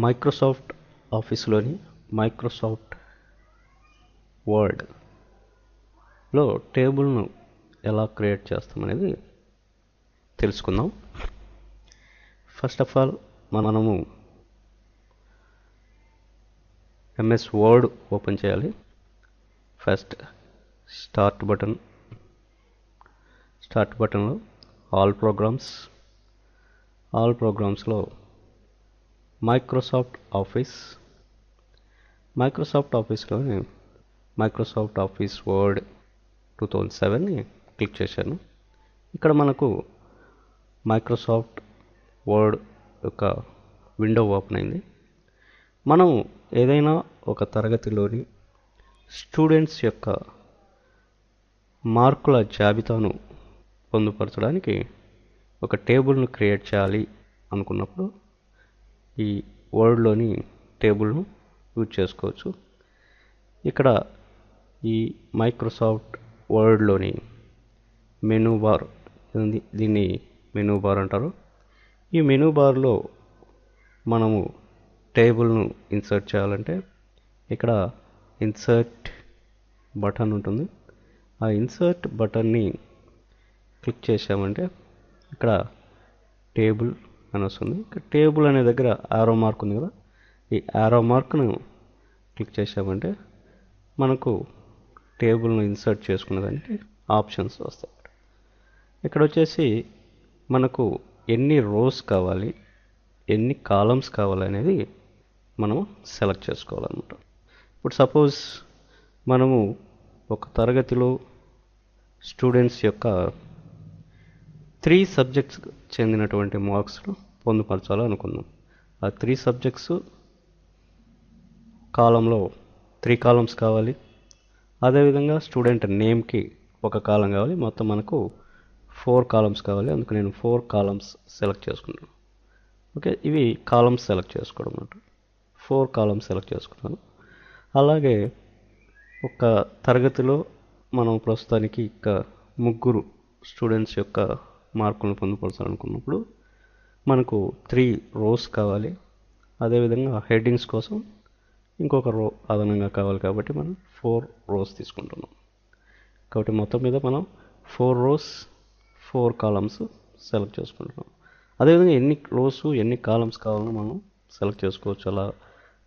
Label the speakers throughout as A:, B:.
A: Microsoft ఆఫీస్లోని Microsoft వర్డ్లో టేబుల్ను ఎలా క్రియేట్ చేస్తామనేది తెలుసుకుందాం. ఫస్ట్ ఆఫ్ ఆల్ మనము ఎంఎస్ వర్డ్ ఓపెన్ చేయాలి. ఫస్ట్ స్టార్ట్ బటన్లో ఆల్ ప్రోగ్రామ్స్లో మైక్రోసాఫ్ట్ ఆఫీస్లోని మైక్రోసాఫ్ట్ ఆఫీస్ వర్డ్ 2007ని క్లిక్ చేశాను. ఇక్కడ మనకు మైక్రోసాఫ్ట్ వర్డ్ యొక్క విండో ఓపెన్ అయింది. మనం ఏదైనా ఒక తరగతిలోని స్టూడెంట్స్ యొక్క మార్కుల జాబితాను పొందుపరచడానికి ఒక టేబుల్ను క్రియేట్ చేయాలి అనుకున్నప్పుడు ఈ వర్డ్లోని టేబుల్ను యూజ్ చేసుకోవచ్చు. ఇక్కడ ఈ మైక్రోసాఫ్ట్ వర్డ్లోని మెనూ బార్ ఉంది, దీన్ని మెనూ బార్ అంటారు. ఈ మెనూ బార్లో మనము టేబుల్ను ఇన్సర్ట్ చేయాలంటే ఇక్కడ ఇన్సర్ట్ బటన్ ఉంటుంది. ఆ ఇన్సర్ట్ బటన్ని క్లిక్ చేసామంటే ఇక్కడ టేబుల్ అని వస్తుంది. ఇక్కడ టేబుల్ అనే దగ్గర యారో మార్క్ ఉంది కదా, ఈ యారో మార్క్ను క్లిక్ చేసామంటే మనకు టేబుల్ను ఇన్సర్ట్ చేసుకునేదానికి ఆప్షన్స్ వస్తాయి. ఇక్కడ వచ్చేసి మనకు ఎన్ని రోస్ కావాలి, ఎన్ని కాలమ్స్ కావాలి అనేది మనం సెలెక్ట్ చేసుకోవాలన్నమాట. ఇప్పుడు సపోజ్ మనము ఒక తరగతిలో స్టూడెంట్స్ యొక్క 3 సబ్జెక్ట్స్ చెందినటువంటి మార్క్స్ను పొందుపరచాలనుకుందాం. ఆ 3 సబ్జెక్ట్స్ కాలంలో 3 కాలమ్స్ కావాలి. అదేవిధంగా స్టూడెంట్ నేమ్కి ఒక కాలం కావాలి. మొత్తం మనకు 4 కాలమ్స్ కావాలి. అందుకు నేను 4 కాలమ్స్ సెలెక్ట్ చేసుకుంటాను. ఓకే, ఇవి కాలమ్స్ సెలెక్ట్ చేసుకోవడం అన్నమాట. 4 కాలమ్స్ సెలెక్ట్ చేసుకున్నాను. అలాగే ఒక తరగతిలో మనం ప్రస్తుతానికి ఇక 3 స్టూడెంట్స్ యొక్క మార్కులను పొందుపరచాలనుకున్నప్పుడు మనకు 3 రోస్ కావాలి. అదేవిధంగా హెడ్డింగ్స్ కోసం ఇంకొక రో అదనంగా కావాలి కాబట్టి మనం 4 రోస్ తీసుకుంటున్నాం. కాబట్టి మొత్తం మీద మనం 4 రోస్ 4 కాలమ్స్ సెలెక్ట్ చేసుకుంటున్నాం. అదేవిధంగా ఎన్ని రోస్ ఎన్ని కాలమ్స్ కావాలో మనం సెలెక్ట్ చేసుకోవచ్చు. అలా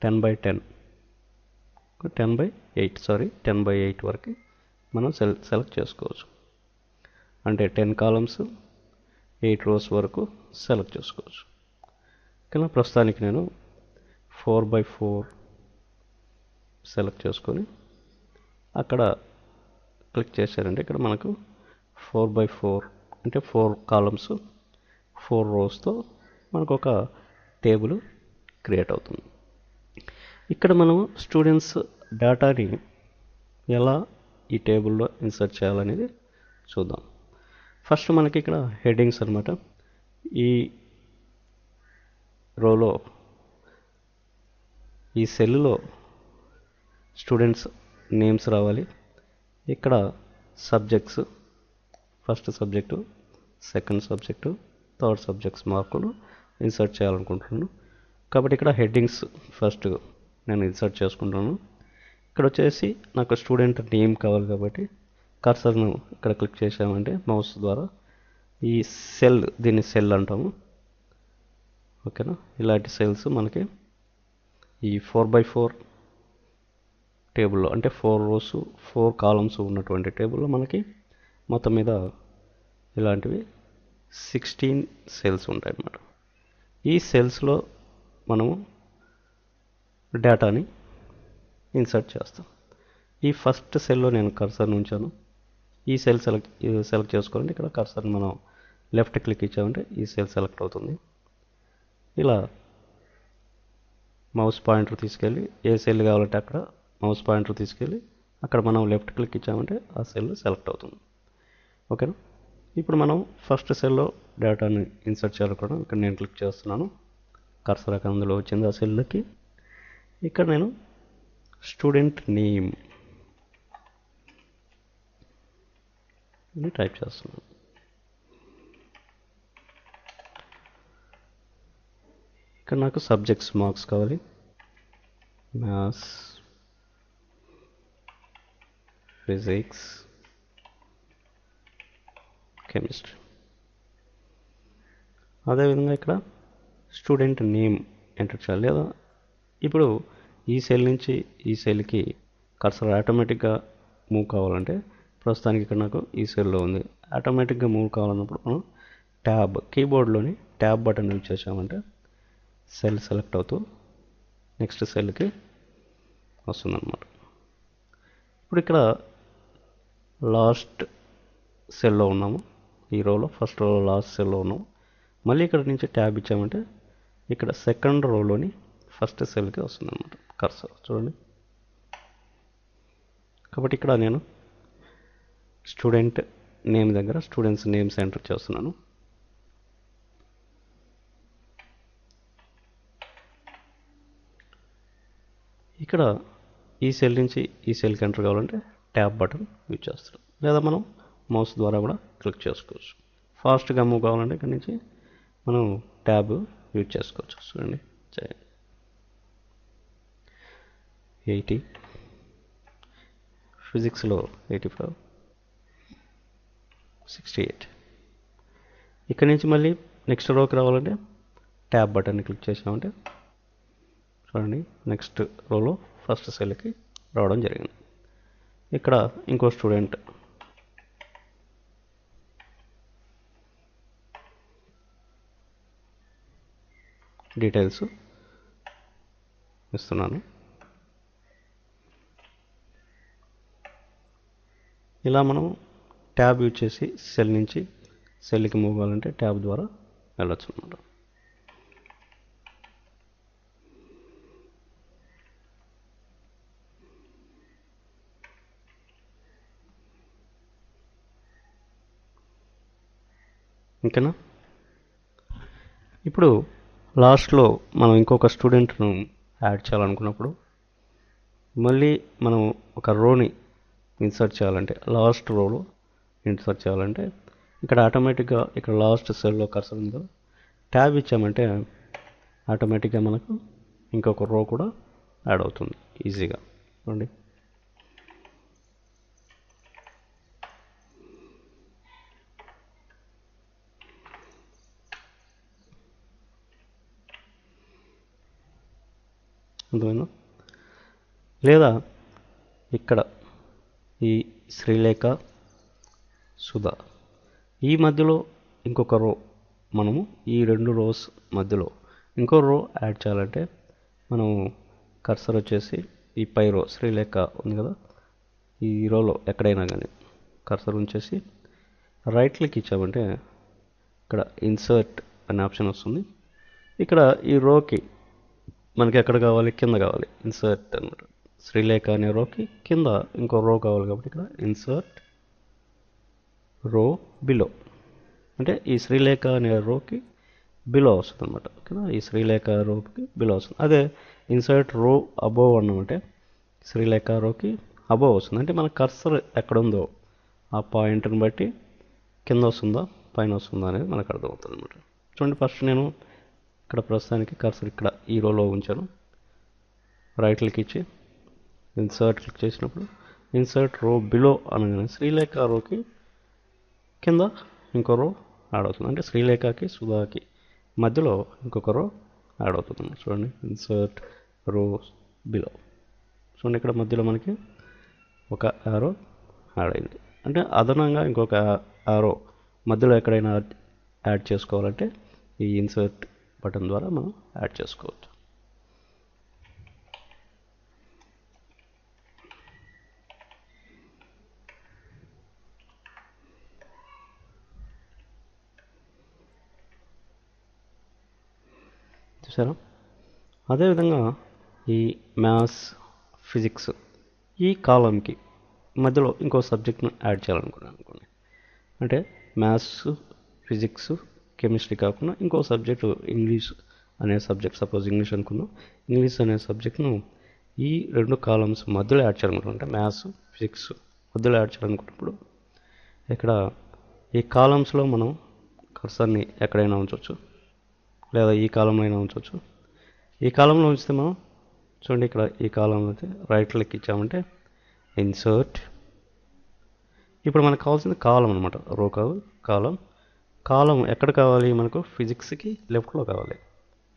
A: 10/8 వరకు మనం సెలెక్ట్ చేసుకోవచ్చు. అంటే 10 కాలమ్స్ 8 రోస్ వరకు సెలెక్ట్ చేసుకోవచ్చు. కానీ ప్రస్తుతానికి నేను 4/4 సెలెక్ట్ చేసుకొని అక్కడ క్లిక్ చేశారంటే ఇక్కడ మనకు 4/4 అంటే 4 కాలమ్స్ 4 రోస్తో మనకు ఒక టేబుల్ క్రియేట్ అవుతుంది. ఇక్కడ మనం స్టూడెంట్స్ డేటాని ఎలా ఈ టేబుల్లో ఇన్సర్ట్ చేయాలనేది చూద్దాం. ఫస్ట్ మనకి ఇక్కడ హెడ్డింగ్స్ అన్నమాట. ఈ రోలో ఈ సెల్లో స్టూడెంట్స్ నేమ్స్ రావాలి. ఇక్కడ subjects, first subject, second subject, third subjects మార్కులు ఇన్సర్ట్ చేయాలనుకుంటున్నాను. కాబట్టి ఇక్కడ హెడ్డింగ్స్ ఫస్ట్ నేను ఇన్సర్ట్ చేసుకుంటాను. ఇక్కడ వచ్చేసి నాకు స్టూడెంట్ నేమ్ కావాలి కాబట్టి కర్సర్ను ఇక్కడ క్లిక్ చేసామంటే మౌస్ ద్వారా ఈ సెల్, దీన్ని సెల్ అంటాము. ఓకేనా, ఇలాంటి సెల్స్ మనకి ఈ 4/4 టేబుల్లో అంటే 4 రోస్ 4 కాలమ్స్ ఉన్నటువంటి టేబుల్లో మనకి మొత్తం మీద ఇలాంటివి 16 సెల్స్ ఉంటాయి అన్నమాట. ఈ సెల్స్లో మనము డేటాని ఇన్సర్ట్ చేస్తాం. ఈ ఫస్ట్ సెల్లో నేను కర్సర్ని ఉంచాను. ఈ సెల్ సెలెక్ట్ చేసుకోవాలంటే ఇక్కడ కర్సర్ని మనం లెఫ్ట్ క్లిక్ ఇచ్చామంటే ఈ సెల్ సెలెక్ట్ అవుతుంది. ఇలా మౌస్ పాయింటర్ తీసుకెళ్ళి ఏ సెల్ కావాలంటే అక్కడ మౌస్ పాయింటర్ తీసుకెళ్ళి అక్కడ మనం లెఫ్ట్ క్లిక్ ఇచ్చామంటే ఆ సెల్ సెలెక్ట్ అవుతుంది. ఓకేనా, ఇప్పుడు మనం ఫస్ట్ సెల్లో డేటాని ఇన్సర్ట్ చేయాలనుకోవడం ఇక్కడ నేను క్లిక్ చేస్తున్నాను. కర్సర్ అక్కడ అందులో వచ్చింది ఆ సెల్కి. ఇక్కడ నేను స్టూడెంట్ నేమ్ అని టైప్ చేస్తున్నాను. ఇక్కడ నాకు సబ్జెక్ట్స్ మార్క్స్ కావాలి. Maths, physics, chemistry. అదేవిధంగా ఇక్కడ స్టూడెంట్ నేమ్ ఎంటర్ చేయాలి. లేదా ఇప్పుడు ఈ సెల్ నుంచి ఈ సెల్కి కర్సర్ ఆటోమేటిక్గా మూవ్ కావాలంటే ప్రస్తుతానికి ఇక్కడ నాకు ఈ సెల్లో ఉంది. ఆటోమేటిక్గా మూవ్ కావాలన్నప్పుడు మనం ట్యాబ్ కీబోర్డ్లోని ట్యాబ్ బటన్ యూజ్ చేసామంటే సెల్ సెలెక్ట్ అవుతూ నెక్స్ట్ సెల్కి వస్తుందన్నమాట. ఇప్పుడు ఇక్కడ లాస్ట్ సెల్లో ఉన్నాము, ఈ రోలో ఫస్ట్ రోలో లాస్ట్ సెల్లో ఉన్నాము. మళ్ళీ ఇక్కడ నుంచి ట్యాబ్ ఇచ్చామంటే ఇక్కడ సెకండ్ రోలోని ఫస్ట్ సెల్కి వస్తుందన్నమాట కర్సర్. చూడండి. కాబట్టి ఇక్కడ నేను స్టూడెంట్ నేమ్ దగ్గర స్టూడెంట్స్ నేమ్స్ ఎంటర్ చేస్తున్నాను. ఇక్కడ ఈ సెల్ నుంచి ఈ సెల్కి ఎంటర్ కావాలంటే ట్యాబ్ బటన్ యూజ్ చేస్తాం, లేదా మనం మౌస్ ద్వారా కూడా క్లిక్ చేసుకోవచ్చు. ఫాస్ట్గా మూవ్ కావాలంటే ఇక్కడ నుంచి మనం ట్యాబ్ యూజ్ చేసుకోవచ్చు. చూడండి. 80, ఫిజిక్స్లో 85, 68. ఇక్కడ నుంచి మళ్ళీ నెక్స్ట్ రోకి రావాలంటే ట్యాబ్ బటన్ని క్లిక్ చేసామంటే చూడండి నెక్స్ట్ రోలో ఫస్ట్ సెల్కి రావడం జరిగింది. ఇక్కడ ఇంకో స్టూడెంట్ డీటెయిల్స్ ఇస్తున్నాను. ఇలా మనం ట్యాబ్ యూజ్ చేసి సెల్ నుంచి సెల్కి మూవ్ కావాలంటే ట్యాబ్ ద్వారా వెళ్ళొచ్చు అన్నమాట. ఇంకేనా? ఇప్పుడు లాస్ట్లో మనం ఇంకొక స్టూడెంట్ను యాడ్ చేయాలనుకున్నప్పుడు మళ్ళీ మనం ఒక రోని ఇన్సర్ట్ చేయాలంటే లాస్ట్ రోలో ఇన్సర్ట్ చేయాలంటే ఇక్కడ ఆటోమేటిక్గా ఇక్కడ లాస్ట్ సెల్లో కర్సర్ ఉంది కదా, ట్యాబ్ ఇచ్చామంటే ఆటోమేటిక్గా మనకు ఇంకొక రో కూడా యాడ్ అవుతుంది ఈజీగా. చూడండి. అర్థమైందా? లేదా ఇక్కడ ఈ శ్రీలేఖ, సుధా ఈ మధ్యలో ఇంకొక రో మనము ఈ రెండు రోస్ మధ్యలో ఇంకో రో యాడ్ చేయాలంటే మనం కర్సర్ వచ్చేసి ఈ పై రో శ్రీలేఖ ఉంది కదా, ఈ రోలో ఎక్కడైనా కానీ కర్సర్ ఉంచేసి రైట్ క్లిక్ ఇచ్చామంటే ఇక్కడ ఇన్సర్ట్ అనే ఆప్షన్ వస్తుంది. ఇక్కడ ఈ రోకి మనకి ఎక్కడ కావాలి, కింద కావాలి, ఇన్సర్ట్ అనమాట. శ్రీలేఖ అనే రోకి కింద ఇంకో రో కావాలి కాబట్టి ఇక్కడ ఇన్సర్ట్ రో బిలో, అంటే ఈ శ్రీలేఖ అనే రోకి బిలో వస్తుంది అనమాట. ఓకేనా? ఈ శ్రీలేఖ రోకి బిలో వస్తుంది. అదే ఇన్సర్ట్ రో అబోవ్ అన్నమాట, శ్రీలేఖ రోకి అబోవ్ వస్తుంది. అంటే మన కర్సర్ ఎక్కడుందో ఆ పాయింట్ని బట్టి కింద వస్తుందా పైన వస్తుందా అనేది మనకు అర్థమవుతుంది అనమాట. చూడండి. ఫస్ట్ నేను ఇక్కడ ప్రస్తుతానికి కర్సర్ ఇక్కడ ఈ రోలో ఉంచాను. రైట్ క్లిక్ ఇచ్చి ఇన్సర్ట్ క్లిక్ చేసినప్పుడు ఇన్సర్ట్ రో బిలో అనగానే శ్రీలేఖ రోకి కింద ఇంకో రో యాడ్ అవుతుంది. అంటే శ్రీలేఖకి సుధాకి మధ్యలో ఇంకొక రో యాడ్ అవుతుంది. చూడండి. ఇన్సర్ట్ రో బిలో. చూడండి ఇక్కడ మధ్యలో మనకి ఒక యారో యాడ్ అయింది. అంటే అదనంగా ఇంకొక యారో మధ్యలో ఎక్కడైనా యాడ్ చేసుకోవాలంటే ఈ ఇన్సర్ట్ బటన్ ద్వారా మనం యాడ్ చేసుకోవచ్చు. చూసారా? అదేవిధంగా ఈ మ్యాథ్స్, ఫిజిక్స్ ఈ కాలంకి మధ్యలో ఇంకో సబ్జెక్ట్ను యాడ్ చేయాలనుకున్నాను అనుకోండి. అంటే మ్యాథ్స్, ఫిజిక్స్, కెమిస్ట్రీ కాకుండా ఇంకో సబ్జెక్టు ఇంగ్లీష్ అనే సబ్జెక్ట్, సపోజ్ ఇంగ్లీష్ అనుకున్నాం, ఇంగ్లీష్ అనే సబ్జెక్ట్ను ఈ రెండు కాలమ్స్ మధ్యలో యాడ్ చేయాలనుకుంటాం. అంటే మ్యాథ్స్, ఫిజిక్స్ మధ్యలో యాడ్ చేయాలనుకున్నప్పుడు ఇక్కడ ఈ కాలమ్స్లో మనం కర్సర్ని ఎక్కడైనా ఉంచవచ్చు, లేదా ఈ కాలంలో అయినా ఉంచవచ్చు, ఈ కాలంలో ఉంచితే మనం చూడండి, ఇక్కడ ఈ కాలంలో అయితే రైట్ క్లిక్ ఇచ్చామంటే ఇన్సర్ట్. ఇప్పుడు మనకు కావాల్సింది కాలం అనమాట, రో కాదు కాలం. కాలం ఎక్కడ కావాలి మనకు? ఫిజిక్స్కి లెఫ్ట్లో కావాలి,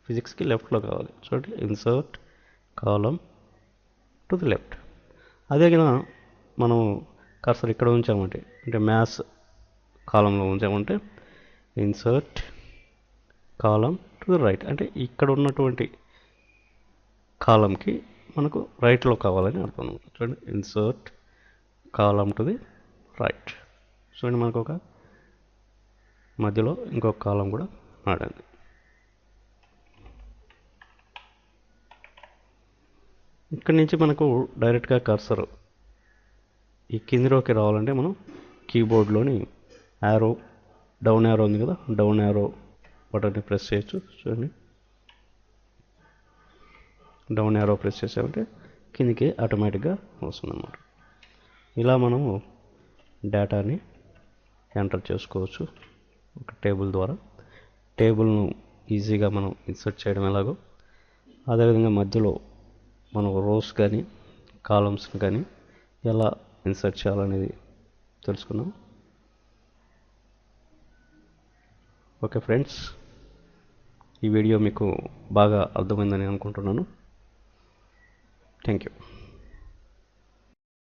A: ఫిజిక్స్కి లెఫ్ట్లో కావాలి. చూడండి, insert column to the left. అదే కదా మనం కర్సర్ ఇక్కడ ఉంచామంటే, అంటే మ్యాథ్స్ కాలంలో ఉంచామంటే insert column to the right, అంటే ఇక్కడ ఉన్నటువంటి కాలంకి మనకు రైట్లో కావాలని అర్థం. చూడండి, insert column to the right. చూడండి, మనకు ఒక మధ్యలో ఇంకొక కాలం కూడా ఆడండి. ఇక్కడి నుంచి మనకు డైరెక్ట్గా కర్సర్ ఈ కిందిలోకి రావాలంటే మనం కీబోర్డ్లోని యారో, డౌన్ యారో ఉంది కదా, డౌన్ యారో బటన్ని ప్రెస్ చేయొచ్చు. చూడండి, డౌన్ యారో ప్రెస్ చేసామంటే కిందికి ఆటోమేటిక్గా వస్తుందన్నమాట. ఇలా మనము డేటాని ఎంటర్ చేసుకోవచ్చు ఒక టేబుల్ ద్వారా. టేబుల్ను ఈజీగా మనం ఇన్సర్ట్ చేయడం ఎలాగో, అదేవిధంగా మధ్యలో మనం రోస్ కానీ కాలమ్స్ కానీ ఎలా ఇన్సర్ట్ చేయాలనేది తెలుసుకుందాం. ఓకే ఫ్రెండ్స్, ఈ వీడియో మీకు బాగా అర్థమైందని అనుకుంటున్నాను. Thank you.